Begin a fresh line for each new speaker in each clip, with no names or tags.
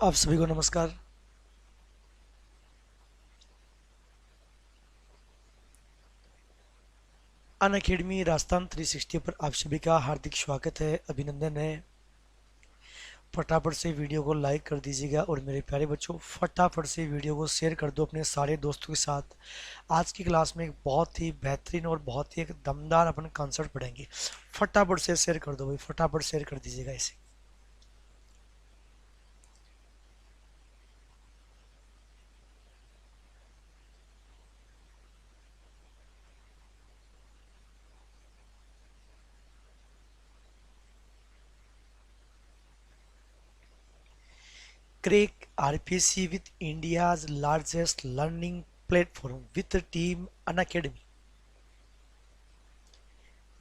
आप सभी को नमस्कार। अनअकैडमी राजस्थान 360 पर आप सभी का हार्दिक स्वागत है, अभिनंदन है। फटाफट से वीडियो को लाइक कर दीजिएगा और मेरे प्यारे बच्चों फटाफट से वीडियो को शेयर कर दो अपने सारे दोस्तों के साथ। आज की क्लास में एक बहुत ही बेहतरीन और बहुत ही एक दमदार अपन कॉन्सेप्ट पढ़ेंगे। फटाफट से शेयर कर दो भाई, फटाफट शेयर कर दीजिएगा इसे। Crack RPC with India's largest learning platform with team Unacademy।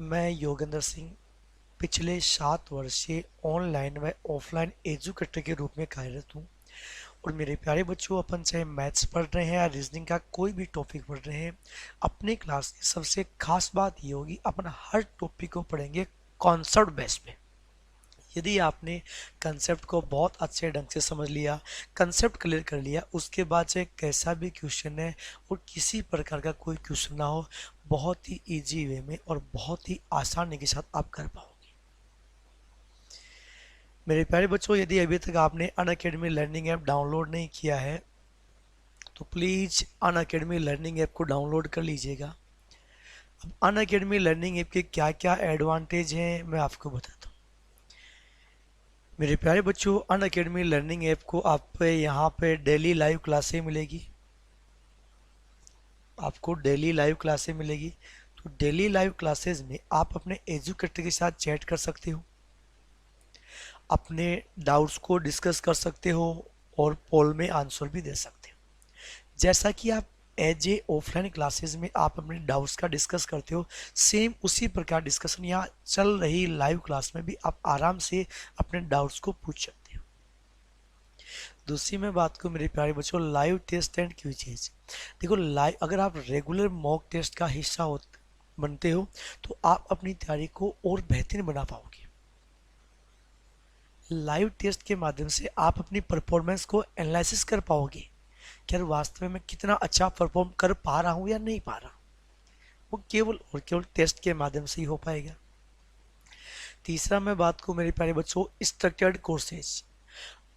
मैं योगेंद्र सिंह पिछले 7 वर्ष से ऑनलाइन व ऑफलाइन एजुकेटर के रूप में कार्यरत हूँ। और मेरे प्यारे बच्चों, अपन चाहे मैथ्स पढ़ रहे हैं या रीजनिंग का कोई भी टॉपिक पढ़ रहे हैं, अपने क्लास की सबसे खास बात ये होगी अपन हर टॉपिक को पढ़ेंगे कॉन्सेप्ट बेस पे। यदि आपने कंसेप्ट को बहुत अच्छे ढंग से समझ लिया, कंसेप्ट क्लियर कर लिया, उसके बाद से कैसा भी क्वेश्चन है और किसी प्रकार का कोई क्वेश्चन ना हो, बहुत ही इजी वे में और बहुत ही आसानी के साथ आप कर पाओगे। मेरे प्यारे बच्चों, यदि अभी तक आपने अनअकैडमी लर्निंग ऐप डाउनलोड नहीं किया है तो प्लीज़ अनअकैडमी लर्निंग ऐप को डाउनलोड कर लीजिएगा। अब अनअकैडमी लर्निंग ऐप के क्या क्या एडवांटेज हैं मैं आपको बताता हूँ। मेरे प्यारे बच्चों, अनअकैडमी लर्निंग ऐप को आप यहाँ पे डेली लाइव क्लासें मिलेगी। आपको डेली लाइव क्लासें मिलेगी। तो डेली लाइव क्लासेस में आप अपने एजुकेटर के साथ चैट कर सकते हो, अपने डाउट्स को डिस्कस कर सकते हो और पोल में आंसर भी दे सकते हो। जैसा कि आप एज ए ऑफलाइन क्लासेस में आप अपने डाउट्स का डिस्कस करते हो, सेम उसी प्रकार डिस्कशन यहाँ चल रही लाइव क्लास में भी आप आराम से अपने डाउट्स को पूछ सकते हो। दूसरी मैं बात करूँ मेरे प्यारे बच्चों, लाइव टेस्ट एंड क्विजेज। देखो, लाइव अगर आप रेगुलर मॉक टेस्ट का हिस्सा बनते हो तो आप अपनी तैयारी को और बेहतरीन बना पाओगे। लाइव टेस्ट के माध्यम से आप अपनी परफॉर्मेंस को एनालिसिस कर पाओगे कि यार वास्तव में मैं कितना अच्छा परफॉर्म कर पा रहा हूँ या नहीं पा रहा। वो केवल और केवल टेस्ट के माध्यम से ही हो पाएगा। तीसरा मैं बात करूँ मेरे प्यारे बच्चों, structured courses.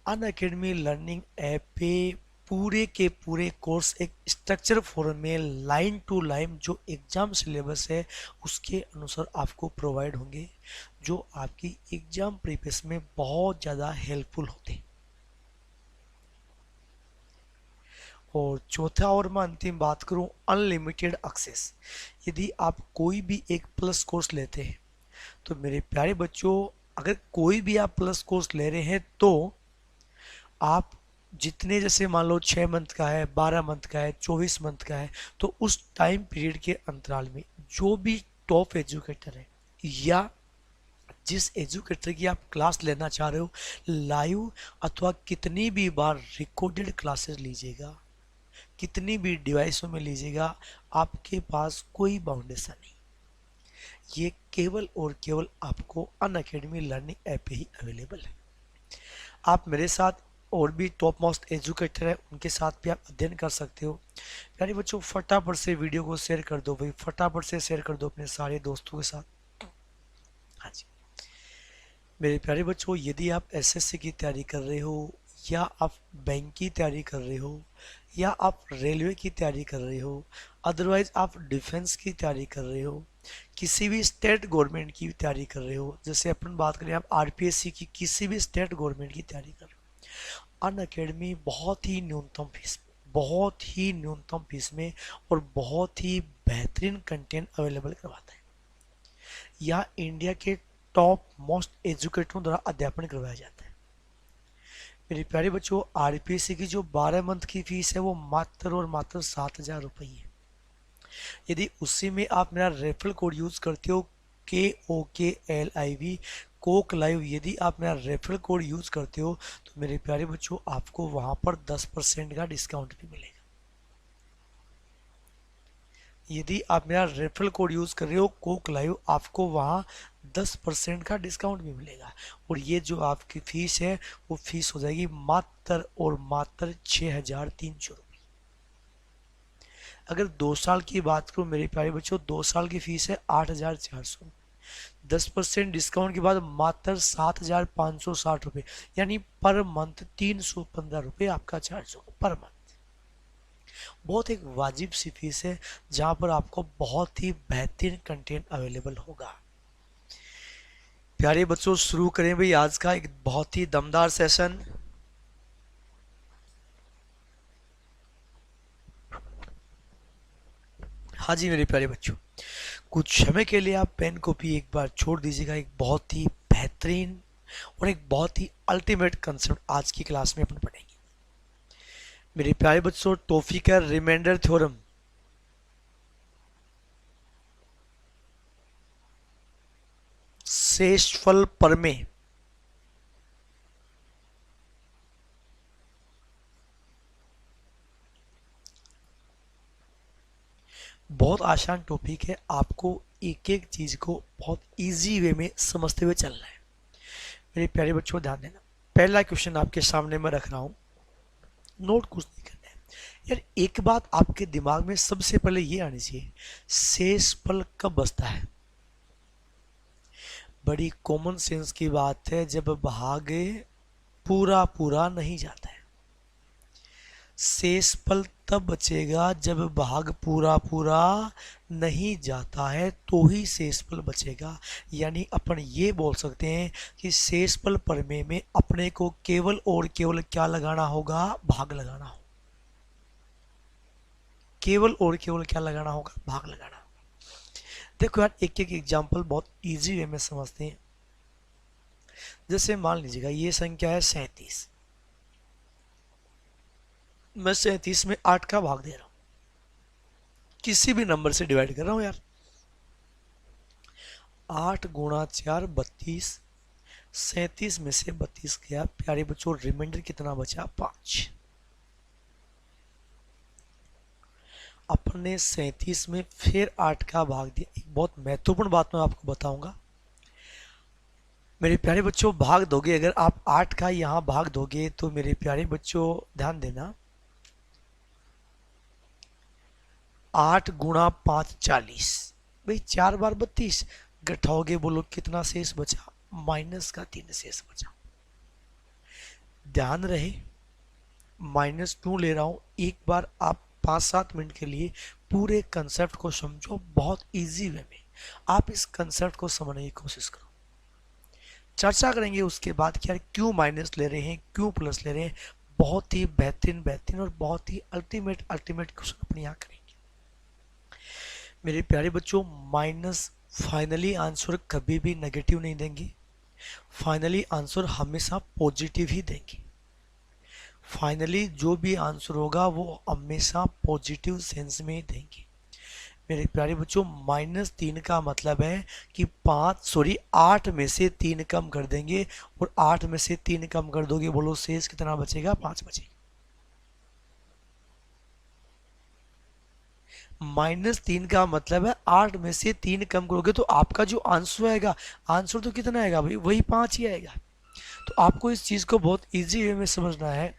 Unacademy learning app पे पूरे के पूरे कोर्स एक स्ट्रक्चर फॉर्म में लाइन टू लाइन जो एग्जाम सिलेबस है उसके अनुसार आपको प्रोवाइड होंगे, जो आपकी एग्जाम प्रिपरेशन में बहुत ज़्यादा हेल्पफुल होते हैं। और चौथा और मैं अंतिम बात करूं, अनलिमिटेड एक्सेस। यदि आप कोई भी एक प्लस कोर्स लेते हैं तो मेरे प्यारे बच्चों, अगर कोई भी आप प्लस कोर्स ले रहे हैं तो आप जितने, जैसे मान लो 6 मंथ का है, 12 मंथ का है, 24 मंथ का है, तो उस टाइम पीरियड के अंतराल में जो भी टॉप एजुकेटर है या जिस एजुकेटर की आप क्लास लेना चाह रहे हो, लाइव अथवा कितनी भी बार रिकॉर्डेड क्लासेस लीजिएगा, कितनी भी डिवाइसों में लीजिएगा, आपके पास कोई बाउंडेशन नहीं। ये केवल और केवल आपको अनअकैडमी लर्निंग ऐप पे ही अवेलेबल है। आप मेरे साथ और भी टॉप मोस्ट एजुकेटर है, उनके साथ भी आप अध्ययन कर सकते हो। प्यारे बच्चों, फटाफट से वीडियो को शेयर कर दो भाई, फटाफट से शेयर कर दो अपने सारे दोस्तों के साथ। हाँ जी मेरे प्यारे बच्चों, यदि आप एसएससी की तैयारी कर रहे हो या आप बैंक की तैयारी कर रहे हो या आप रेलवे की तैयारी कर रहे हो, अदरवाइज आप डिफेंस की तैयारी कर रहे हो, किसी भी स्टेट गवर्नमेंट की तैयारी कर रहे हो, जैसे अपन बात करें आप आरपीएससी की किसी भी स्टेट गवर्नमेंट की तैयारी कर रहे हो, अनअकैडमी बहुत ही न्यूनतम फीस, बहुत ही न्यूनतम फीस में और बहुत ही बेहतरीन कंटेंट अवेलेबल करवाता है। यह इंडिया के टॉप मोस्ट एजुकेटरों द्वारा अध्यापन करवाया जाता है। मेरे प्यारे बच्चों, आरपीएससी की जो 12 मंथ की फीस है वो मात्र और मात्र 7,000 रुपये है। यदि उसी में आप मेरा रेफरल कोड यूज करते हो KOKLIV कोक लाइव, यदि आप मेरा रेफरल कोड यूज करते हो तो मेरे प्यारे बच्चों आपको वहां पर 10% का डिस्काउंट भी मिलेगा। यदि आप मेरा रेफरल कोड यूज कर रहे हो कोक लाइव, आपको वहां 10% का डिस्काउंट भी मिलेगा। और ये जो आपकी फीस है वो फीस हो जाएगी मात्र और मात्र 6,300 रुपये। अगर 2 साल की बात करूँ मेरे प्यारे बच्चों, 2 साल की फीस है 8,400। 10% डिस्काउंट के बाद मात्र 7,560 रुपये, यानी पर मंथ 315 रुपये आपका चार्ज होगा पर मंथ। बहुत एक वाजिब सी फीस है जहाँ पर आपको बहुत ही बेहतरीन कंटेंट अवेलेबल होगा। प्यारे बच्चों शुरू करें भाई आज का एक बहुत ही दमदार सेशन। हाँ जी मेरे प्यारे बच्चों, कुछ समय के लिए आप पेन कॉपी एक बार छोड़ दीजिएगा। एक बहुत ही बेहतरीन और एक बहुत ही अल्टीमेट कंसेप्ट आज की क्लास में अपन पढ़ेंगे। मेरे प्यारे बच्चों, टॉपिक है रिमाइंडर थ्योरम। शेषफल प्रमेय। बहुत आसान टॉपिक है, आपको एक एक चीज को बहुत इजी वे में समझते हुए चलना है। मेरे प्यारे बच्चों ध्यान देना, पहला क्वेश्चन आपके सामने मैं रख रहा हूं, नोट कुछ नहीं करना है यार। एक बात आपके दिमाग में सबसे पहले ये आनी चाहिए, शेषफल कब बचता है? बड़ी कॉमन सेंस की बात है, जब भाग पूरा पूरा नहीं जाता है। शेषफल तब बचेगा जब भाग पूरा पूरा नहीं जाता है, तो ही शेषफल बचेगा। यानी अपन ये बोल सकते हैं कि शेषफल प्रमेय में अपने को केवल और केवल क्या लगाना होगा? भाग लगाना होगा। केवल और केवल क्या लगाना होगा? भाग लगाना होगा। देखो यार, एक एक एग्जाम्पल बहुत इजी वे में समझते हैं। जैसे मान लीजिएगा ये संख्या है 37, मैं 37 में 8 का भाग दे रहा हूं, किसी भी नंबर से डिवाइड कर रहा हूं यार। 8 गुणा 4 32, 37 में से 32 गया। प्यारे बच्चों रिमाइंडर कितना बचा? 5। अपन ने 37 में फिर 8 का भाग दिया। एक बहुत महत्वपूर्ण बात मैं आपको बताऊंगा मेरे प्यारे बच्चों, भाग दोगे अगर आप 8 का यहां भाग दोगे तो मेरे प्यारे बच्चों ध्यान देना, 8 गुणा 5 40, भाई 4 बार 32, घटाओगे बोलो कितना शेष बचा? माइनस का 3 शेष बचा। ध्यान रहे माइनस क्यों ले रहा हूं, एक बार आप 5-7 मिनट के लिए पूरे कंसेप्ट को समझो बहुत इजी वे में। आप इस कंसेप्ट को समझने की कोशिश करो, चर्चा करेंगे उसके बाद कि यार क्यों माइनस ले रहे हैं, क्यों प्लस ले रहे हैं। बहुत ही बेहतरीन बेहतरीन और बहुत ही अल्टीमेट अल्टीमेट क्वेश्चन अपने यहाँ करेंगे मेरे प्यारे बच्चों। माइनस फाइनली आंसर कभी भी नेगेटिव नहीं देंगे, फाइनली आंसर हमेशा पॉजिटिव ही देंगे। फाइनली जो भी आंसर होगा वो हमेशा पॉजिटिव सेंस में देंगे। मेरे प्यारे बच्चों, -3 का मतलब है कि 8 में से 3 कम कर देंगे, और 8 में से 3 कम कर दोगे बोलो शेष कितना बचेगा? 5 बचेगा। -3 का मतलब है 8 में से 3 कम करोगे तो आपका जो आंसर आएगा, आंसर तो कितना आएगा भाई? वही 5 ही आएगा। तो आपको इस चीज को बहुत इजी वे में समझना है।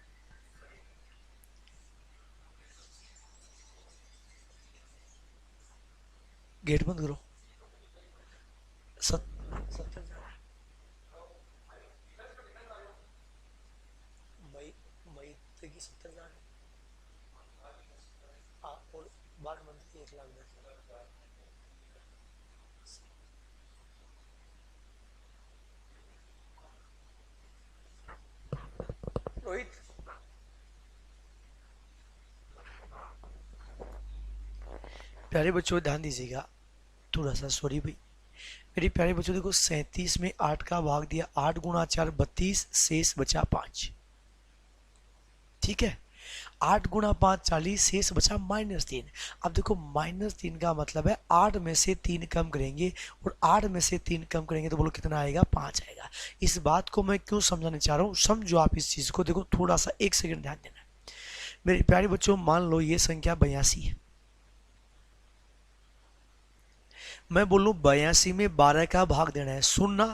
गेट बंद करो। सत, सत्तर मई मई तक की 70 जा रहे और 12 मंथ की 1,10,000। रोहित, प्यारे बच्चों ध्यान दीजिएगा थोड़ा सा, सॉरी भाई। मेरे प्यारे बच्चों देखो, 37 में 8 का भाग दिया, 8 गुणा 4 32, शेष बचा 5। ठीक है, 8 गुणा 5 40, शेष बचा -3। अब देखो -3 का मतलब है 8 में से 3 कम करेंगे, और 8 में से 3 कम करेंगे तो बोलो कितना आएगा? 5 आएगा। इस बात को मैं क्यों समझाने चाह रहा हूँ, समझो आप इस चीज को। देखो थोड़ा सा 1 सेकंड ध्यान देना। मेरे प्यारे बच्चों मान लो ये संख्या 82 है। मैं बोलूं 82 में 12 का भाग देना है, सुनना।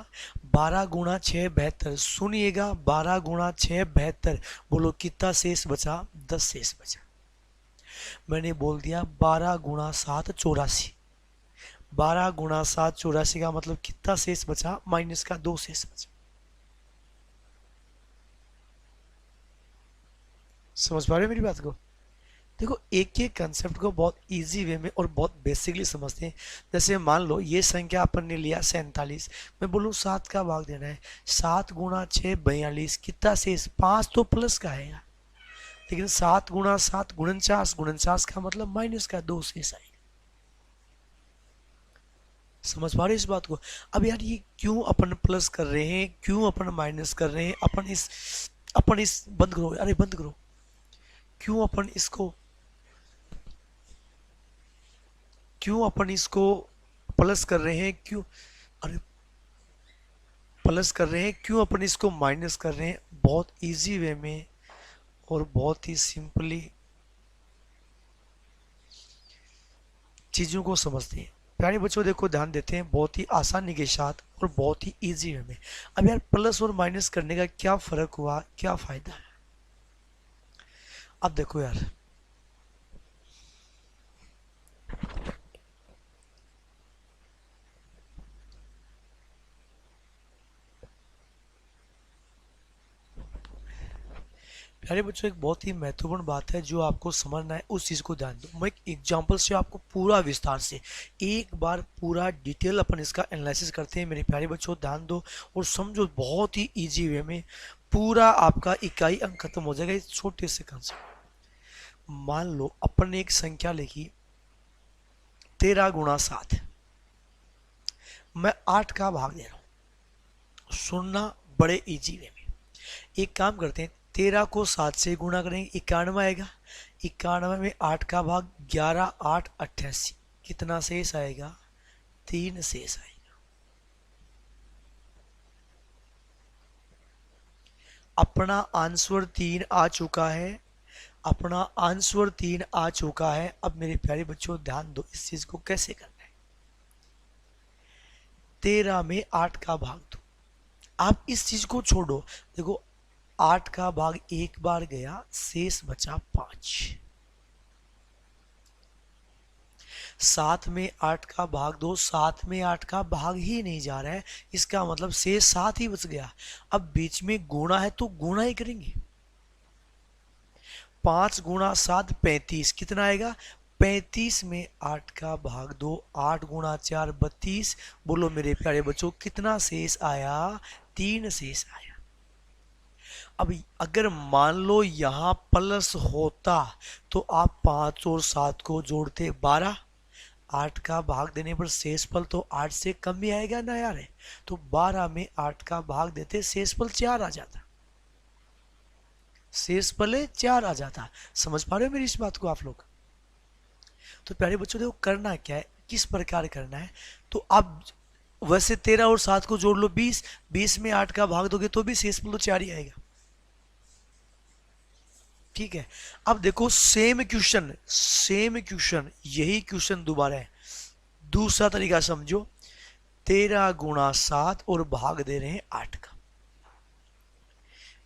12 × 6 72, सुनिएगा। 12 × 6 72, बोलो कितना शेष बचा? 10 शेष बचा। मैंने बोल दिया 12 × 7 84। 12 × 7 84 का मतलब कितना शेष बचा? माइनस का 2 शेष बचा। समझ पा रहे हो मेरी बात को? देखो, एक एक कंसेप्ट को बहुत इजी वे में और बहुत बेसिकली समझते हैं। जैसे मान लो ये संख्या अपन ने लिया 47, मैं बोलूँ 7 का भाग देना है। 7 × 6 42, कितना शेष? 5 तो प्लस का आएगा, लेकिन 7 × 7 49, 49 का मतलब माइनस का 2 शेष आएगा। समझ पा रहे इस बात को? अब यार ये क्यों अपन प्लस कर रहे हैं, क्यों अपन माइनस कर रहे हैं? अपन इस बंद करो, अरे बंद करो। क्यों अपन इसको प्लस कर रहे हैं? क्यों? अरे प्लस कर रहे हैं, क्यों अपन इसको माइनस कर रहे हैं? बहुत इजी वे में और बहुत ही सिंपली चीजों को समझते हैं। प्यारे बच्चों देखो, ध्यान देते हैं बहुत ही आसानी के साथ और बहुत ही इजी वे में। अब यार प्लस और माइनस करने का क्या फर्क हुआ, क्या फायदा है? अब देखो यार, प्यारे बच्चों एक बहुत ही महत्वपूर्ण बात है जो आपको समझना है, उस चीज को ध्यान दो। मैं एक एग्जांपल से आपको पूरा विस्तार से एक बार पूरा डिटेल अपन इसका एनालिसिस करते हैं। मेरे प्यारे बच्चों ध्यान दो और समझो, बहुत ही इजी वे में पूरा आपका इकाई अंक खत्म हो जाएगा इस छोटे से कंसेप्ट। मान लो अपन ने एक संख्या लिखी 13 × 7, मैं 8 का भाग दे रहा हूं, सुनना बड़े इजी वे में। एक काम करते हैं, 13 को 7 से गुणा करेंगे, 91 आएगा। 91 में 8 का भाग, 11 8 88, कितना शेष आएगा? 3 शेष आएगा। अपना आंसर 3 आ चुका है, अपना आंसर 3 आ चुका है। अब मेरे प्यारे बच्चों ध्यान दो, इस चीज को कैसे करना है। 13 में 8 का भाग दो, आप इस चीज को छोड़ो। देखो 8 का भाग एक बार गया, शेष बचा 5। 7 में 8 का भाग दो, 7 में 8 का भाग ही नहीं जा रहा है, इसका मतलब शेष 7 ही बच गया। अब बीच में गुणा है तो गुणा ही करेंगे। 5 × 7 35, कितना आएगा? 35 में 8 का भाग दो, 8 × 4 32। बोलो मेरे प्यारे बच्चों कितना शेष आया? 3 शेष आया। अब अगर मान लो यहां प्लस होता तो आप 5 और 7 को जोड़ते 12। 8 का भाग देने पर शेषफल तो 8 से कम ही आएगा ना यार, तो 12 में 8 का भाग देते शेषफल 4 आ जाता, शेषफल 4 आ जाता। समझ पा रहे हो मेरी इस बात को आप लोग? तो प्यारे बच्चों देखो करना क्या है, किस प्रकार करना है। तो आप वैसे 13 और 7 को जोड़ लो 20, 20 में 8 का भाग दोगे तो भी शेषफल तो 4 ही आएगा। ठीक है, अब देखो सेम क्वेश्चन यही क्वेश्चन दोबारा है, दूसरा तरीका समझो। 13 × 7 और भाग दे रहे हैं 8 का।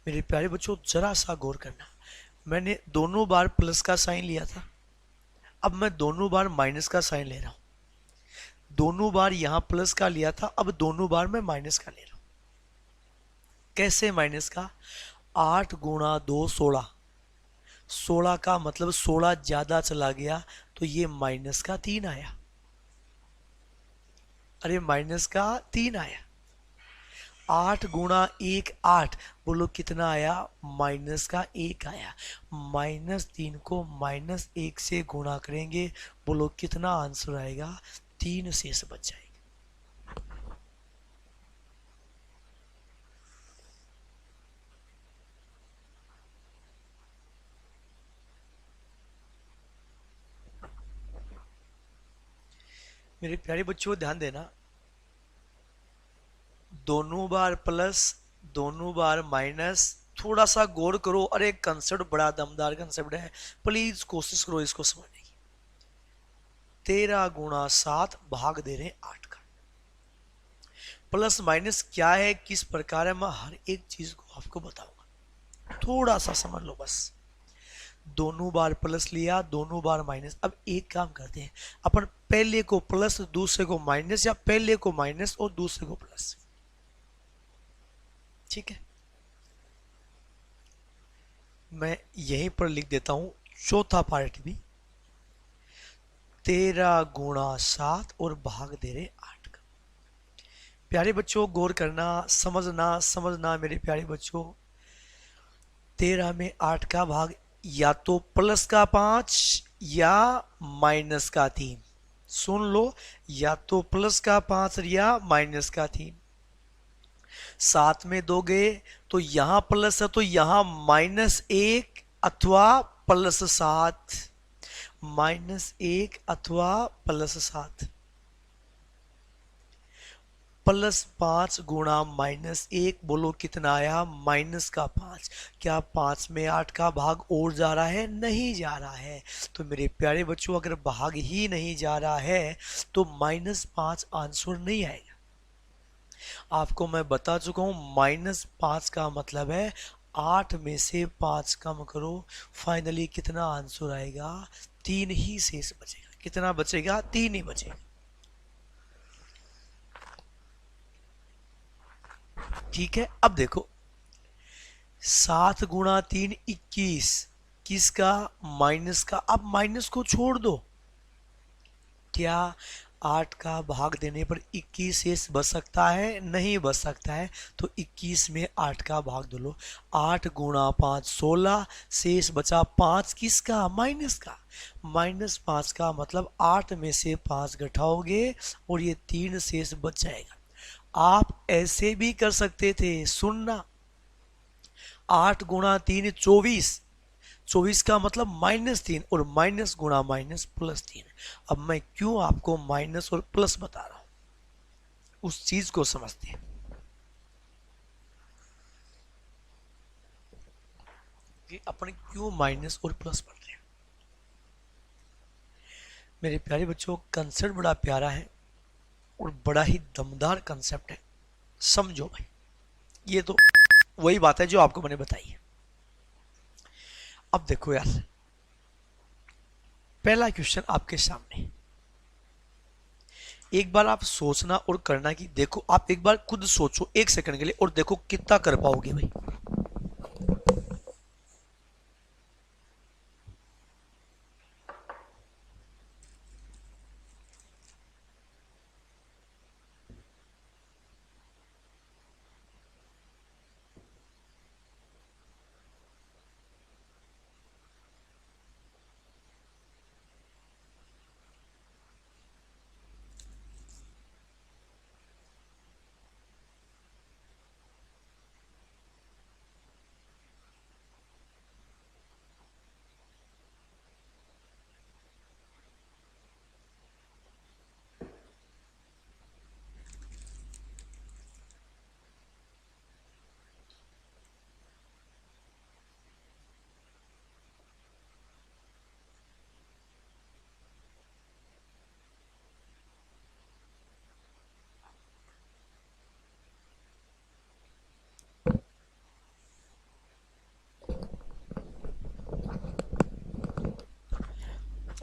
मेरे प्यारे बच्चों जरा सा गौर करना, मैंने दोनों बार प्लस का साइन लिया था, अब मैं दोनों बार माइनस का साइन ले रहा हूं। दोनों बार यहां प्लस का लिया था, अब दोनों बार मैं माइनस का ले रहा हूं। कैसे माइनस का? 8 × 2 16, 16 का मतलब 16 ज्यादा चला गया तो ये माइनस का 3 आया। अरे माइनस का 3 आया। 8 × 1 8, बोलो कितना आया? माइनस का 1 आया। -3 को -1 से गुणा करेंगे, बोलो कितना आंसर आएगा? 3 शेष बच जाएगा। मेरे प्यारे बच्चों ध्यान देना, दोनों बार प्लस दोनों बार माइनस, थोड़ा सा गौर करो। अरे कंसेप्ट बड़ा दमदार कंसेप्ट है, प्लीज कोशिश करो इसको समझने की। 13 × 7 भाग दे रहे हैं 8 का। प्लस माइनस क्या है, किस प्रकार है, मैं हर एक चीज को आपको बताऊंगा, थोड़ा सा समझ लो बस। दोनों बार प्लस लिया, दोनों बार माइनस। अब एक काम करते हैं, अपन पहले को प्लस दूसरे को माइनस, या पहले को माइनस और दूसरे को प्लस। ठीक है, मैं यहीं पर लिख देता हूं चौथा पार्ट भी। 13 × 7 और भाग दे रहे 8 का। प्यारे बच्चों गौर करना, समझना समझना मेरे प्यारे बच्चों। 13 में 8 का भाग या तो प्लस का 5 या माइनस का 3। सुन लो, या तो प्लस का 5 या माइनस का 3। 7 में दोगे तो यहां प्लस है तो यहां -1 अथवा +7, -1 अथवा +7। +5 गुणा -1, बोलो कितना आया, -5। क्या 5 में 8 का भाग और जा रहा है, नहीं जा रहा है। तो मेरे प्यारे बच्चों अगर भाग ही नहीं जा रहा है तो -5 आंसर नहीं आएगा। आपको मैं बता चुका हूं, -5 का मतलब है 8 में से 5 कम करो, फाइनली कितना आंसर आएगा, 3 ही शेष बचेगा। कितना बचेगा, 3 ही बचेगा। ठीक है, अब देखो 7 गुणा 3 21, किसका, माइनस का। अब माइनस को छोड़ दो, क्या 8 का भाग देने पर 21 शेष बच सकता है, नहीं बच सकता है। तो 21 में 8 का भाग दो लो, 8 गुणा 5 16, शेष बचा 5, किसका, माइनस का। -5 का मतलब 8 में से 5 घटाओगे और ये 3 शेष बच जाएगा। आप ऐसे भी कर सकते थे, सुनना, 8 गुणा 3 24, 24 का मतलब -3, और माइनस गुणा माइनस +3। अब मैं क्यों आपको माइनस और प्लस बता रहा हूं, उस चीज को समझते हैं कि अपन क्यों माइनस और प्लस पढ़ रहे हैं। मेरे प्यारे बच्चों कंसेप्ट बड़ा प्यारा है और बड़ा ही दमदार कंसेप्ट है, समझो भाई। ये तो वही बात है जो आपको मैंने बताई है। अब देखो यार, पहला क्वेश्चन आपके सामने, एक बार आप सोचना और करना कि देखो, आप एक बार खुद सोचो 1 सेकंड के लिए और देखो कितना कर पाओगे भाई।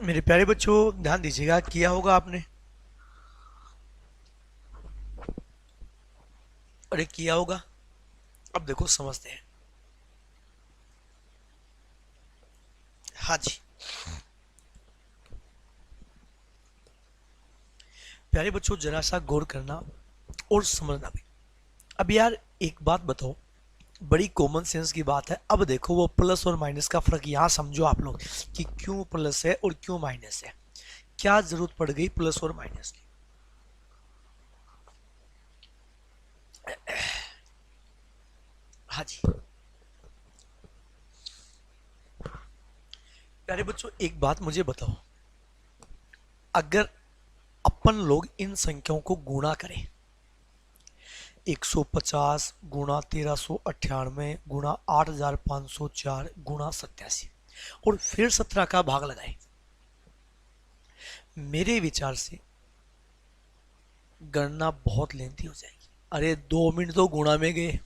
मेरे प्यारे बच्चों ध्यान दीजिएगा, किया होगा आपने, अरे किया होगा। अब देखो समझते हैं। हाँ जी, प्यारे बच्चों जरा सा गौर करना और समझना भी। अब यार एक बात बताओ, बड़ी कॉमन सेंस की बात है। अब देखो वो प्लस और माइनस का फर्क यहां समझो आप लोग कि क्यों प्लस है और क्यों माइनस है, क्या जरूरत पड़ गई प्लस और माइनस की। हाँ जी, प्यारे बच्चों एक बात मुझे बताओ, अगर अपन लोग इन संख्याओं को गुणा करें, 150 गुणा 1398 गुणा 8504 गुणा 87, और फिर 17 का भाग लगाएं, मेरे विचार से गणना बहुत लेंथी हो जाएगी। अरे 2 मिनट तो गुणा में गए।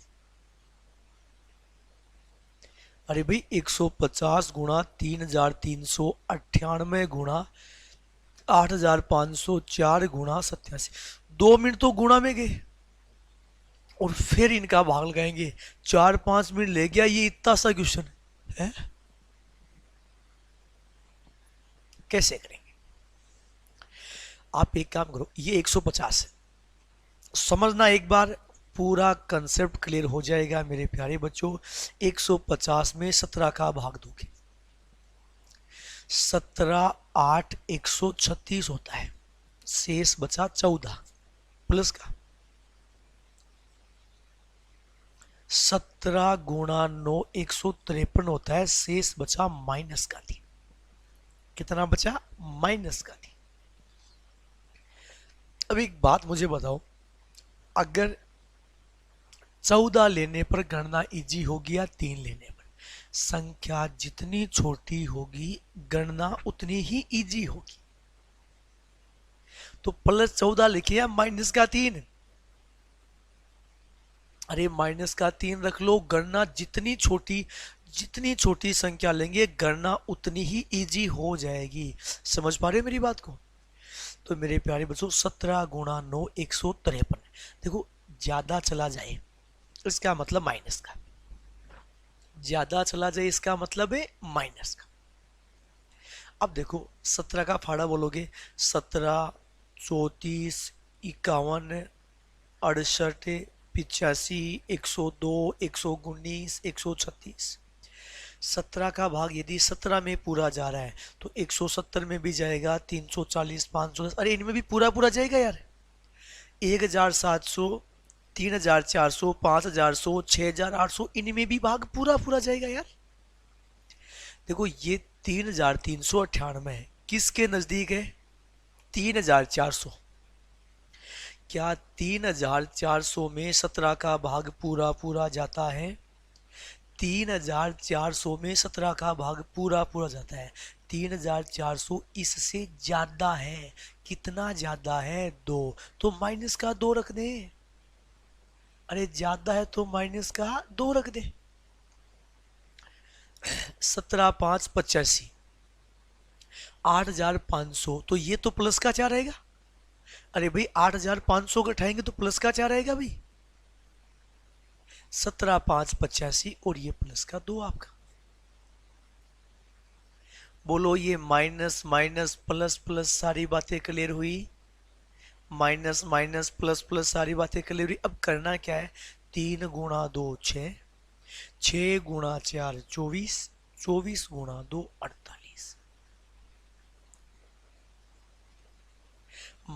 अरे भाई 150 गुणा 3398 गुणा 8504 गुणा 87, 2 मिनट तो गुणा में गए। और फिर इनका भाग लगाएंगे, 4-5 मिनट ले गया ये इतना सा क्वेश्चन है। कैसे करेंगे? आप एक काम करो, ये 150 है, समझना एक बार, पूरा कंसेप्ट क्लियर हो जाएगा मेरे प्यारे बच्चों। 150 में 17 का भाग दोगे, 17 8 136 होता है, शेष बचा 14 प्लस का 17 गुणा 9 153 होता है, शेष बचा माइनस का 3। कितना बचा? माइनस का 3। अब एक बात मुझे बताओ, अगर 14 लेने पर गणना इजी होगी या 3 लेने पर? संख्या जितनी छोटी होगी गणना उतनी ही इजी होगी। तो +14 लिखे या -3? अरे -3 रख लो, गणना जितनी छोटी संख्या लेंगे गणना उतनी ही इजी हो जाएगी। समझ पा रहे हो मेरी बात को? तो मेरे प्यारे बच्चों 17 गुणा 9 153। देखो ज्यादा चला जाए इसका मतलब माइनस का, ज्यादा चला जाए इसका मतलब है माइनस का। अब देखो 17 का फाड़ा बोलोगे, 17 34 51 68 85 102 119 136। 17 का भाग यदि 17 में पूरा जा रहा है तो 170 में भी जाएगा, 340 510, अरे इनमें भी पूरा पूरा जाएगा यार। 1700 3400 5100 6800 इनमें भी भाग पूरा पूरा जाएगा यार। देखो ये 3398 है, किसके नजदीक है? 3400। क्या 3400 में 17 का भाग पूरा पूरा जाता है? 3400 में 17 का भाग पूरा पूरा जाता है। 3400 इससे ज्यादा है। कितना ज्यादा है? 2। तो माइनस का 2 रख दे। अरे ज्यादा है तो माइनस का 2 रख दे। 17 5 85, 8500, तो ये तो प्लस का 4 रहेगा। अरे भाई 8500 का उठाएंगे तो प्लस का 4 रहेगा भाई। 17 5 85 और ये प्लस का 2 आपका। बोलो ये माइनस माइनस प्लस प्लस सारी बातें क्लियर हुई? माइनस माइनस प्लस प्लस सारी बातें क्लियर हुई। अब करना क्या है? 3 गुणा 2 6, 6 गुणा 4 24, 24 गुणा 2 48।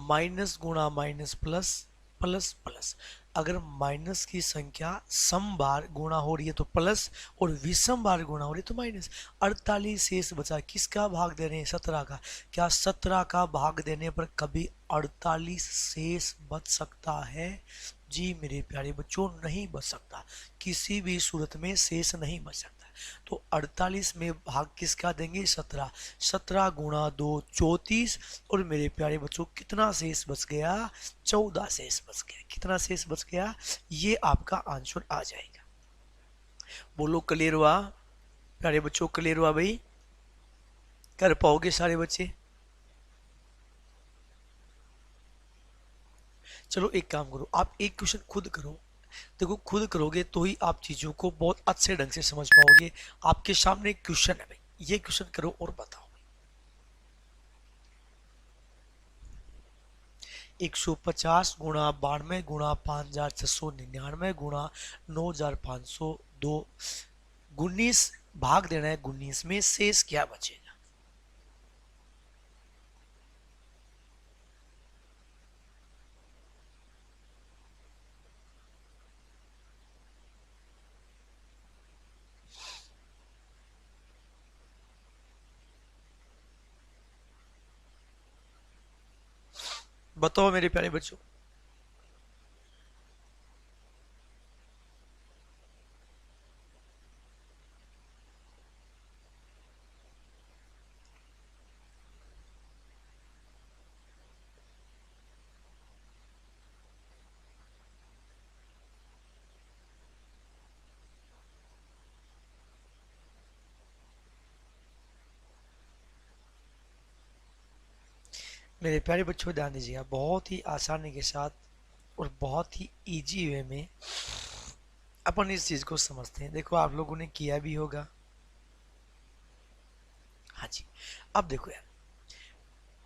माइनस गुणा माइनस प्लस, प्लस प्लस। अगर माइनस की संख्या सम बार गुणा हो रही है तो प्लस, और विषम बार गुणा हो रही है तो माइनस। 48 शेष बचा, किसका भाग दे रहे हैं? 17 का। क्या 17 का भाग देने पर कभी 48 शेष बच सकता है? जी मेरे प्यारे बच्चों, नहीं बच सकता, किसी भी सूरत में शेष नहीं बच सकता। तो 48 में भाग किसका देंगे? 17। 17 गुणा 2 34, और मेरे प्यारे बच्चों कितना शेष बच गया? 14 शेष बच गया। कितना शेष बच गया? ये आपका आंसर आ जाएगा। बोलो क्लियर हुआ? प्यारे बच्चों क्लियर हुआ भाई? कर पाओगे सारे बच्चे? चलो एक काम करो, आप एक क्वेश्चन खुद करो। देखो खुद करोगे तो ही आप चीजों को बहुत अच्छे ढंग से समझ पाओगे। आपके सामने एक क्वेश्चन है भाई, ये क्वेश्चन करो और बताओ। 150 गुणा 92 गुणा 5699 गुणा 9502 19 भाग देना है 19 में, शेष क्या बचेगा? बताओ मेरे प्यारे बच्चों। मेरे प्यारे बच्चों ध्यान दीजिएगा, बहुत ही आसानी के साथ और बहुत ही इजी वे में अपन इस चीज को समझते हैं। देखो आप लोगों ने किया भी होगा। हाँ जी। अब देखो यार,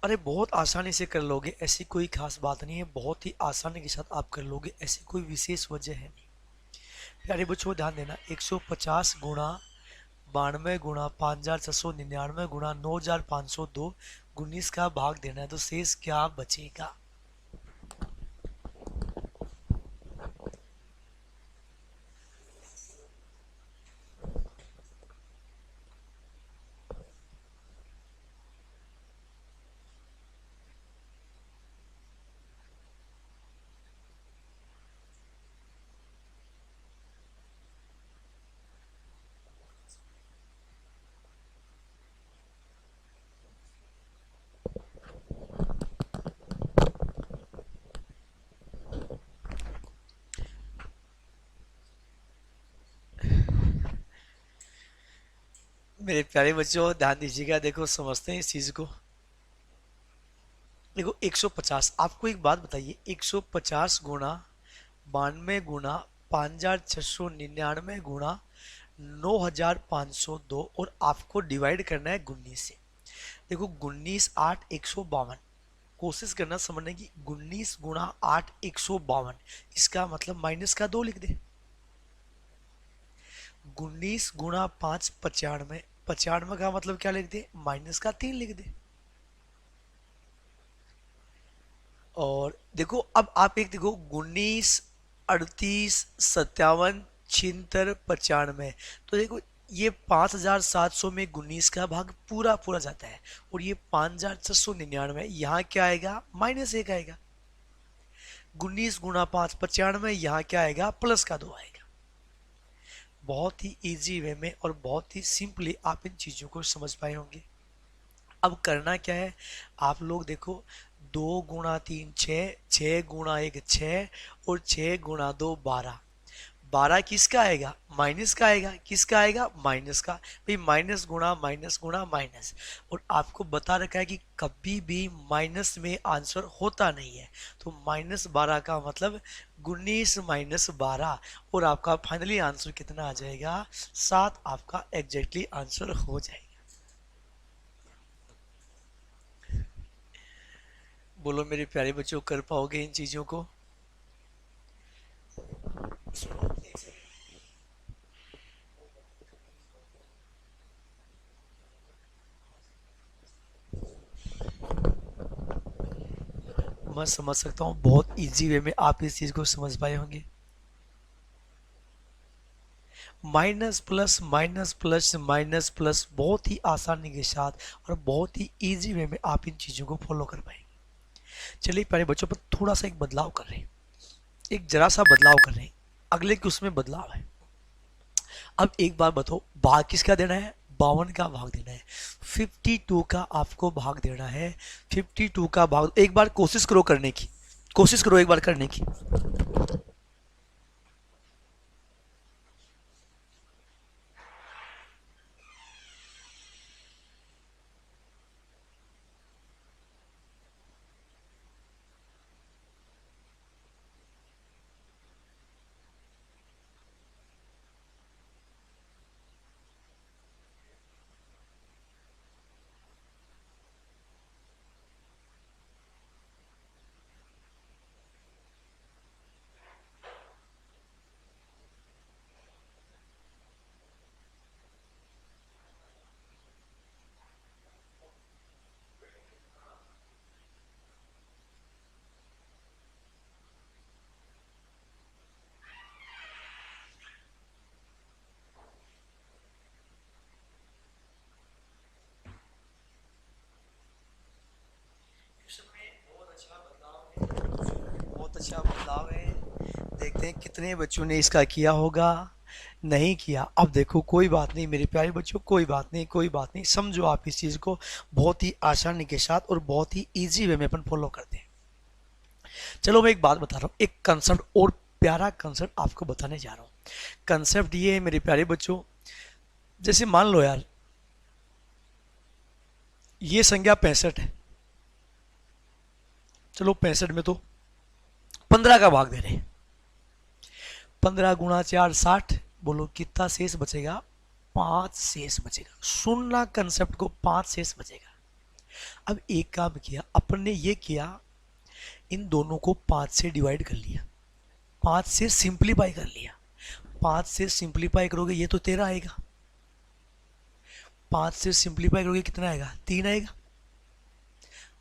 अरे बहुत आसानी से कर लोगे, ऐसी कोई खास बात नहीं है, बहुत ही आसानी के साथ आप कर लोगे, ऐसी कोई विशेष वजह है नहीं। प्यारे बच्चों ध्यान देना, 150 गुणा 92 गुणा 5699 गुणा 9502 19 का भाग देना है, तो शेष क्या बचेगा? मेरे प्यारे बच्चों ध्यान दीजिएगा, देखो समझते हैं इस चीज को। देखो 150, आपको एक बात बताइए, 150 गुणा 92 गुणा 5699 गुणा 9502 और आपको डिवाइड करना है 19 से। देखो 19 8 152, कोशिश करना समझने की, 19 गुणा 8 152, इसका मतलब माइनस का 2 लिख दे। 19 गुणा 5 95, 95 का मतलब क्या लिख दे? माइनस का 3 लिख दे। और देखो अब आप एक देखो, 19 38 57 76 95, तो देखो ये 5700 में 19 का भाग पूरा पूरा जाता है, और ये 5699, यहाँ क्या आएगा? -1 आएगा। 19 गुणा 5 95, यहाँ क्या आएगा? +2 आएगा। बहुत ही इजी वे में और बहुत ही सिंपली आप इन चीजों को समझ पाए होंगे। अब करना क्या है, आप लोग देखो, 2 गुणा 3 6, 6 गुणा 1 6, और 6 गुणा 2 12। 12 किसका आएगा? माइनस का आएगा। किसका आएगा? माइनस का। भाई माइनस गुणा माइनस गुणा माइनस, और आपको बता रखा है कि कभी भी माइनस में आंसर होता नहीं है, तो -12 का मतलब 19 - 12, और आपका फाइनली आंसर कितना आ जाएगा? 7 आपका एग्जैक्टली आंसर हो जाएगा। बोलो मेरे प्यारे बच्चों, कर पाओगे इन चीजों को? मैं समझ सकता हूँ, बहुत इजी वे में आप इस चीज को समझ पाए होंगे। Minus plus minus plus minus plus, बहुत ही आसानी के साथ और बहुत ही इजी वे में आप इन चीजों को फॉलो कर पाएंगे। चलिए प्यारे बच्चों, पर थोड़ा सा एक बदलाव कर रहे हैं, एक जरा सा बदलाव कर रहे हैं, अगले के उसमें बदलाव है। अब एक बार बताओ, भाग किसका देना है? 52 का भाग देना है। 52 का आपको भाग देना है। 52 का भाग, एक बार कोशिश करो करने की, कोशिश करो एक बार करने की। बहुत अच्छा बदलाव है। देखते हैं कितने बच्चों ने इसका किया होगा। नहीं किया, अब देखो कोई बात नहीं मेरे प्यारे बच्चों, कोई बात नहीं, कोई बात नहीं, समझो आप इस चीज को, बहुत ही आसानी के साथ और बहुत ही इजी वे में अपन फॉलो करते हैं। चलो मैं एक बात बता रहा हूँ, एक कंसेप्ट और प्यारा कंसेप्ट आपको बताने जा रहा हूँ। कंसेप्ट ये है मेरे प्यारे बच्चों, जैसे मान लो यार, ये संख्या 65 है, चलो 65 में तो 15 का भाग दे रहे हैं। 15 गुणा 4 60। बोलो कितना शेष बचेगा? 5 शेष बचेगा। सुनना कंसेप्ट को, 5 शेष बचेगा। अब एक काम किया अपन ने, ये किया इन दोनों को 5 से डिवाइड कर लिया, 5 से सिंप्लीफाई कर लिया। 5 से सिंप्लीफाई करोगे ये तो 13 आएगा, 5 से सिंप्लीफाई करोगे कितना आएगा? 3 आएगा।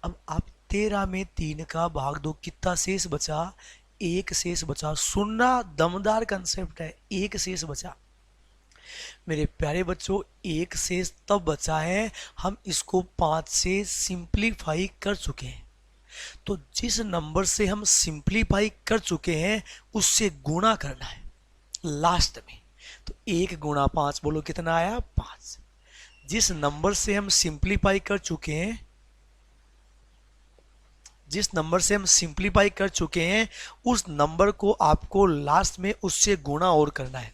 अब आप 13 में 3 का भाग दो, कितना शेष बचा? 1 शेष बचा। सुनना, दमदार कंसेप्ट है, 1 शेष बचा। मेरे प्यारे बच्चों, 1 शेष तब बचा है हम इसको 5 से सिंप्लीफाई कर चुके हैं। तो जिस नंबर से हम सिंप्लीफाई कर चुके हैं उससे गुणा करना है लास्ट में। तो 1 गुणा 5, बोलो कितना आया? 5। जिस नंबर से हम सिंप्लीफाई कर चुके हैं, जिस नंबर से हम सिंप्लीफाई कर चुके हैं उस नंबर को आपको लास्ट में उससे गुणा और करना है।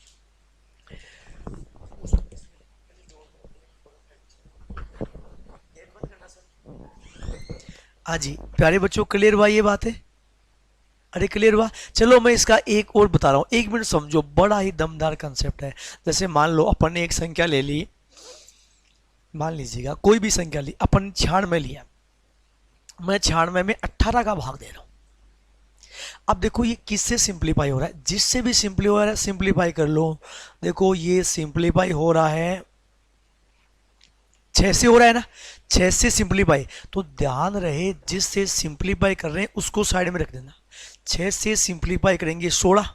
हाँ जी प्यारे बच्चों, क्लियर हुआ ये बात है? अरे क्लियर हुआ? चलो मैं इसका एक और बता रहा हूं, 1 मिनट समझो, बड़ा ही दमदार कंसेप्ट है। जैसे मान लो अपन ने एक संख्या ले ली, मान लीजिएगा कोई भी संख्या ली, अपन 96 लिया, मैं 96 में 18 का भाग दे रहा हूं। अब देखो ये किससे सिंप्लीफाई हो रहा है? जिससे भी सिंप्लीफाई हो रहा है सिंप्लीफाई कर लो। देखो ये सिंप्लीफाई हो रहा है 6 से हो रहा है ना, 6 से सिंप्लीफाई। तो ध्यान रहे जिससे सिंप्लीफाई कर रहे हैं उसको साइड में रख देना। 6 से सिंप्लीफाई करेंगे 16,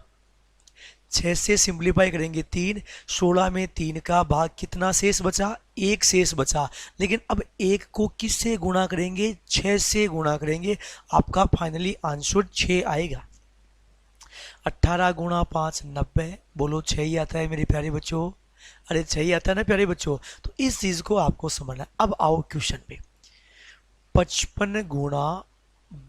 6 से सिंप्लीफाई करेंगे 3, 16 में 3 का भाग कितना शेष बचा? 1 शेष बचा। लेकिन अब 1 को किससे गुणा करेंगे? 6 से गुणा करेंगे। आपका फाइनली आंसर 6 आएगा। 18 गुणा 5 90। बोलो 6 ही आता है मेरे प्यारे बच्चों? अरे 6 ही आता है ना प्यारे बच्चों? तो इस चीज को आपको समझना है। अब आओ क्वेश्चन पे। 55 गुणा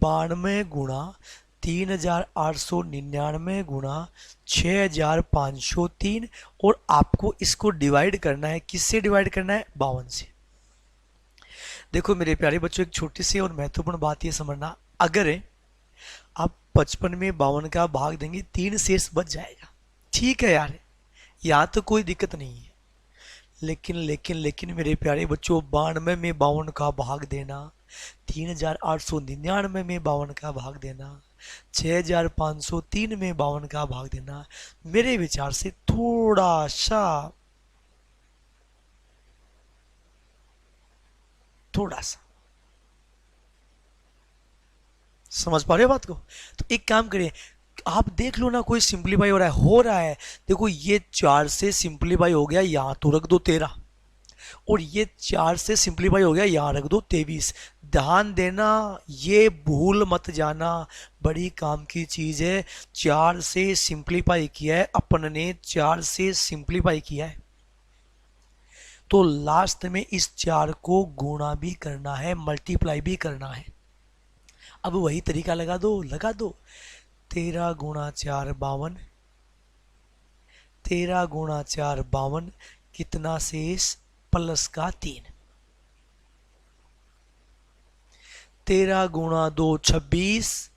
92 गुणा 3899 गुणा 6503, और आपको इसको डिवाइड करना है। किससे डिवाइड करना है? 52 से। देखो मेरे प्यारे बच्चों, एक छोटी सी और महत्वपूर्ण बात ये समझना, अगर आप 55 में 52 का भाग देंगे 3 शेष बच जाएगा। ठीक है यार, यहाँ तो कोई दिक्कत नहीं है। लेकिन लेकिन लेकिन मेरे प्यारे बच्चों, 92 में 52 का भाग देना, 3899 में 52 का भाग देना, 6503 में 52 का भाग देना, मेरे विचार से थोड़ा सा समझ पा रहे हो बात को? तो एक काम करिए, आप देख लो ना कोई सिंप्लीफाई हो रहा है, हो रहा है। देखो ये 4 से सिंप्लीफाई हो गया, यहां तो रख दो 13, और ये 4 से सिंप्लीफाई हो गया, यहां रख दो 23। ध्यान देना, ये भूल मत जाना, बड़ी काम की चीज है। 4 से सिंप्लीफाई किया है अपन ने, 4 से सिंप्लीफाई किया है, तो लास्ट में इस 4 को गुणा भी करना है, मल्टीप्लाई भी करना है। अब वही तरीका लगा दो, लगा दो। 13 गुणा 4 52, 13 गुणा 4 52, कितना शेष? प्लस का 3। 13 गुणा 2 26,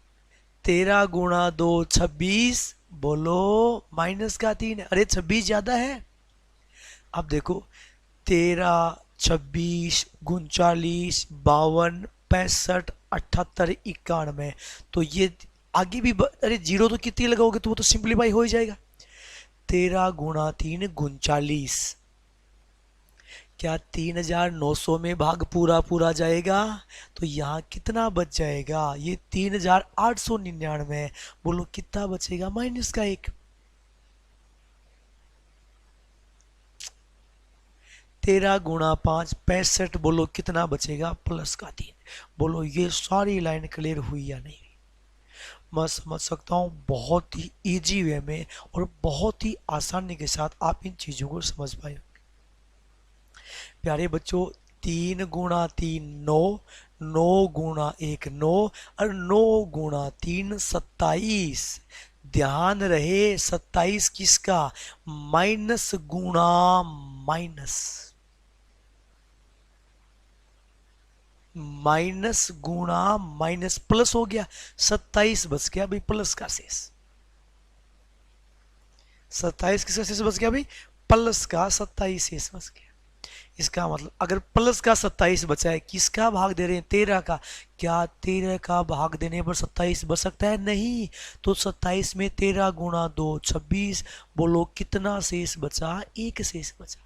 13 गुणा 2 26, बोलो माइनस का 3। अरे 26 ज्यादा है। अब देखो 13 26 39 52 65 78 91, तो ये आगे भी अरे जीरो तो कितनी लगाओगे तो वो तो सिंप्लीफाई हो ही जाएगा। 13 गुणा 3 39, क्या 3900 में भाग पूरा पूरा जाएगा? तो यहाँ कितना बच जाएगा? ये 3899। बोलो कितना बचेगा? माइनस का 1। 13 गुणा 5 65, बोलो कितना बचेगा? प्लस का 3। बोलो ये सारी लाइन क्लियर हुई या नहीं? मैं समझ सकता हूँ बहुत ही इजी वे में और बहुत ही आसानी के साथ आप इन चीज़ों को समझ पाए। प्यारे बच्चों, 3 गुणा 3 9, 9 गुणा 1 9, और 9 गुणा 3 27। ध्यान रहे 27 किसका? माइनस गुणा माइनस। माइनस गुणा माइनस प्लस हो गया, 27 बच गया भाई प्लस का शेष। 27 किसका शेष बच गया भाई? प्लस का 27 शेष बच गया। इसका मतलब अगर प्लस का 27 बचा है, किसका भाग दे रहे हैं? 13 का। क्या 13 का भाग देने पर 27 बच सकता है? नहीं। तो 27 में 13 गुणा 2 26। बोलो कितना शेष बचा? एक शेष बचा।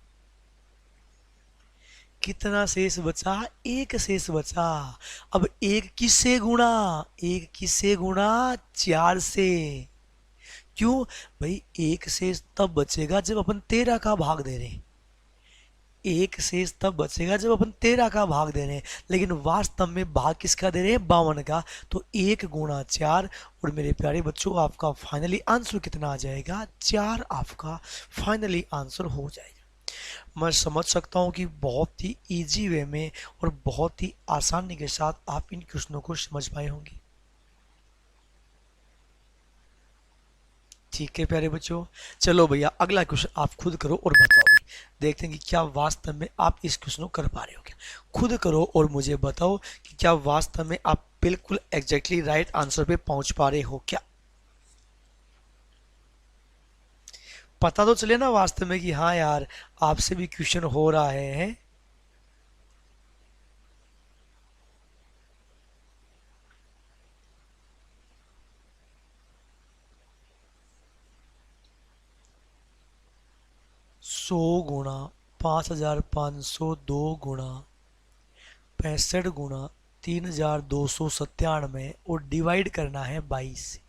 कितना शेष बचा? एक शेष बचा। अब एक किससे गुणा? एक किससे गुणा? 4 से। क्यों भाई? एक शेष तब बचेगा जब अपन 13 का भाग दे रहे हैं। एक शेष तब बचेगा जब अपन 13 का भाग दे रहे हैं, लेकिन वास्तव में भाग किसका दे रहे हैं? 52 का। तो 1 गुणा 4। और मेरे प्यारे बच्चों, आपका फाइनली आंसर कितना आ जाएगा? 4 आपका फाइनली आंसर हो जाएगा। मैं समझ सकता हूँ कि बहुत ही इजी वे में और बहुत ही आसानी के साथ आप इन क्वेश्चनों को समझ पाए होंगे। ठीक है प्यारे बच्चों, चलो भैया अगला क्वेश्चन आप खुद करो और बताओ भाई। देखते हैं कि क्या वास्तव में आप इस क्वेश्चन को कर पा रहे हो क्या। खुद करो और मुझे बताओ कि क्या वास्तव में आप बिल्कुल एग्जैक्टली राइट आंसर पे पहुंच पा रहे हो क्या। पता तो चले ना वास्तव में कि हाँ यार आपसे भी क्वेश्चन हो रहा है। 100 गुणा 5502 गुणा 65 गुणा 3297 और डिवाइड करना है 22 से।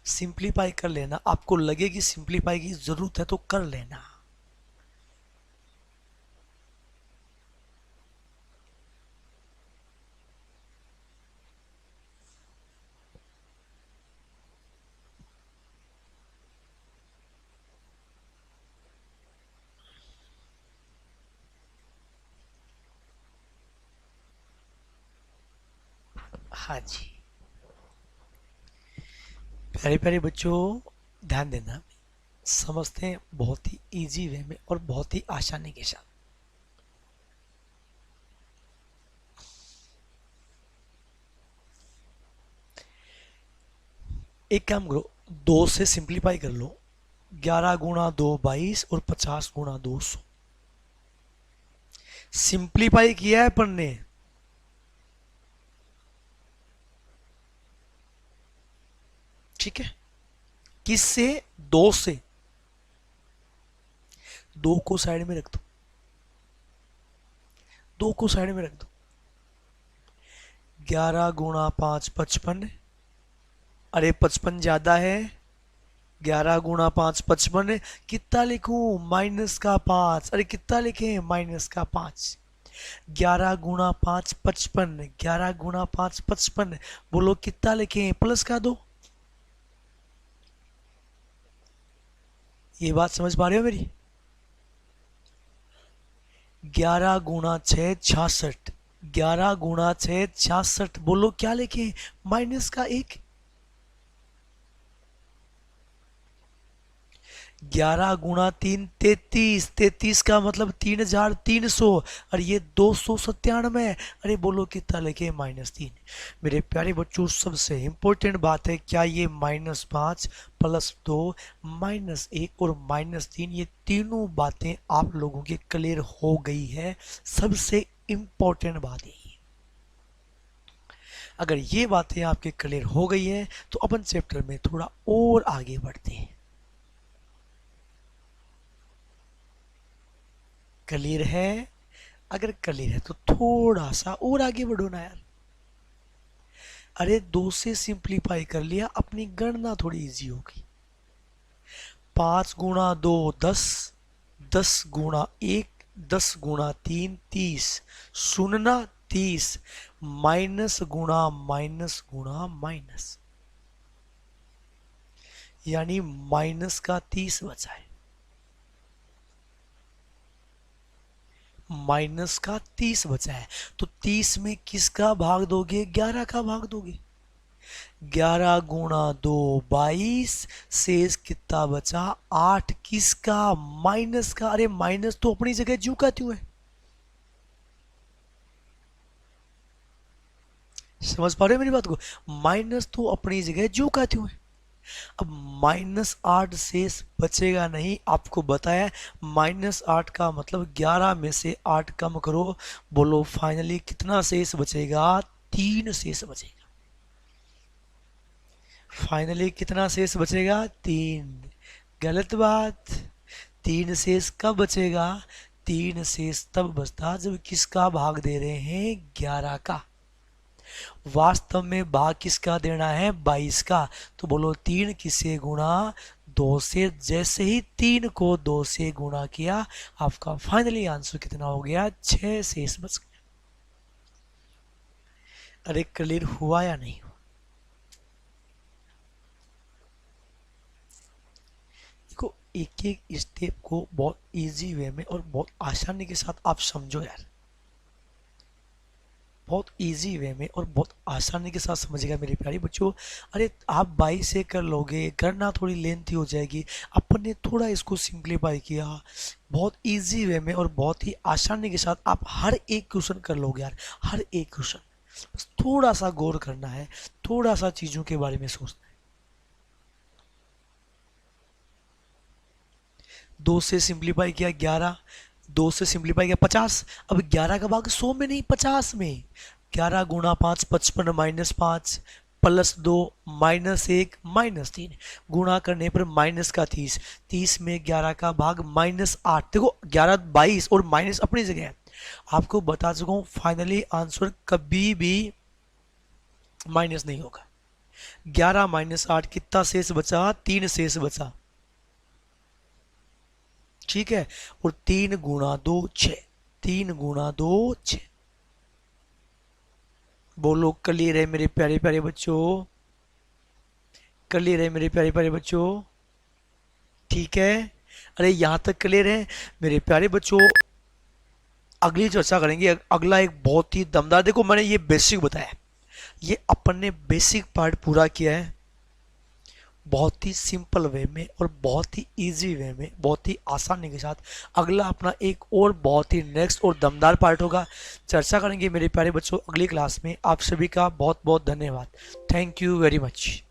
सिंप्लीफाई कर लेना, आपको लगे कि सिंप्लीफाई की जरूरत है तो कर लेना। हाँ जी प्यारे प्यारे बच्चों, ध्यान देना। समझते हैं बहुत ही इजी वे में और बहुत ही आसानी के साथ। एक काम करो, 2 से सिंप्लीफाई कर लो। 11 गुणा 2 22 और 50 गुणा 200। सिंप्लीफाई किया है अपन ने। ठीक है, किससे? 2 से। 2 को साइड में रख दो, 2 को साइड में रख दो। 11 गुणा 5 55। अरे 55 ज्यादा है। 11 गुणा 5 55। कितना लिखूं? -का 5। अरे कितना लिखे? -का 5। 11 गुणा 5 55। 11 गुणा 5 55। बोलो कितना लिखे? +का 2। ये बात समझ पा रहे हो मेरी? 11 गुणा 6 66। 11 गुणा 6 66। बोलो क्या लिखे? -का 1। 11 गुणा 3 33। 33 का मतलब 3300। और ये 297। अरे बोलो कितना लिखे? -3। मेरे प्यारे बच्चों, सबसे इंपॉर्टेंट बात है, क्या ये -5 +2 -1 और -3 ये तीनों बातें आप लोगों की क्लियर हो गई है? सबसे इंपॉर्टेंट बात है। अगर ये बातें आपके क्लियर हो गई है तो अपन चैप्टर में थोड़ा और आगे बढ़ते हैं। क्लियर है? अगर क्लियर है तो थोड़ा सा और आगे बढ़ो ना यार। अरे 2 से सिंप्लीफाई कर लिया, अपनी गणना थोड़ी इजी हो गई। 5 गुणा 2 10। 10 गुणा 1 10 गुणा 3 30। सुनना 30। माइनस गुणा माइनस गुणा माइनस, यानी -का 30 बचा है। -का 30 बचा है, तो 30 में किसका भाग दोगे? 11 का भाग दोगे। 11 गुणा 2 22। शेष कितना बचा? 8। किसका? माइनस का। अरे माइनस तो अपनी जगह ज्यों का त्यों है। समझ पा रहे हो मेरी बात को? माइनस तो अपनी जगह जो का त्यों है। अब -8 शेष बचेगा नहीं, आपको बताया। -8 का मतलब 11 में से 8 कम करो। बोलो फाइनली कितना शेष बचेगा? 3 शेष बचेगा। फाइनली कितना शेष बचेगा? 3। गलत बात। 3 शेष कब बचेगा? 3 शेष तब बचता जब किसका भाग दे रहे हैं? 11 का। वास्तव में भाग किसका देना है? 22 का। तो बोलो 3 किसे गुणा? 2 से। जैसे ही 3 को 2 से गुणा किया, आपका फाइनली आंसर कितना हो गया? 6 शेष बच गया। अरे क्लियर हुआ या नहीं हुआ? देखो, एक एक स्टेप को बहुत इजी वे में और बहुत आसानी के साथ आप समझो यार। बहुत इजी वे में और बहुत आसानी के साथ समझेगा मेरे प्यारे बच्चों। अरे आप 22 से कर लोगे, करना थोड़ी लेंथी हो जाएगी। अपन ने थोड़ा इसको सिंप्लीफाई किया, बहुत इजी वे में और बहुत ही आसानी के साथ आप हर एक क्वेश्चन कर लोगे यार। हर एक क्वेश्चन बस थोड़ा सा गौर करना है, थोड़ा सा चीजों के बारे में सोचना है। 2 से सिंप्लीफाई किया 11, 2 से सिंप्लीफाई किया 50। अब 11 का भाग 100 में नहीं 50 में। 11 गुणा 5 55 -5 +2 -1 -3 गुणा करने पर माइनस का 30। 30 में 11 का भाग -8। देखो 11 22 और माइनस अपनी जगह है। आपको बता चुका हूं फाइनली आंसर कभी भी माइनस नहीं होगा। 11 -8 कितना शेष बचा? 3 शेष बचा। ठीक है। और 3 गुणा 2 6। 3 गुणा 2 6। बोलो क्लियर है मेरे प्यारे प्यारे बच्चों? क्लियर है मेरे प्यारे प्यारे बच्चों? ठीक है। अरे यहां तक क्लियर है मेरे प्यारे बच्चों? अगली चर्चा करेंगे। अगला एक बहुत ही दमदार, देखो मैंने ये बेसिक बताया, ये अपन ने बेसिक पार्ट पूरा किया है बहुत ही सिंपल वे में और बहुत ही इजी वे में, बहुत ही आसानी के साथ। अगला अपना एक और बहुत ही नेक्स्ट और दमदार पार्ट होगा, चर्चा करेंगे मेरे प्यारे बच्चों अगली क्लास में। आप सभी का बहुत बहुत धन्यवाद। Thank you very much.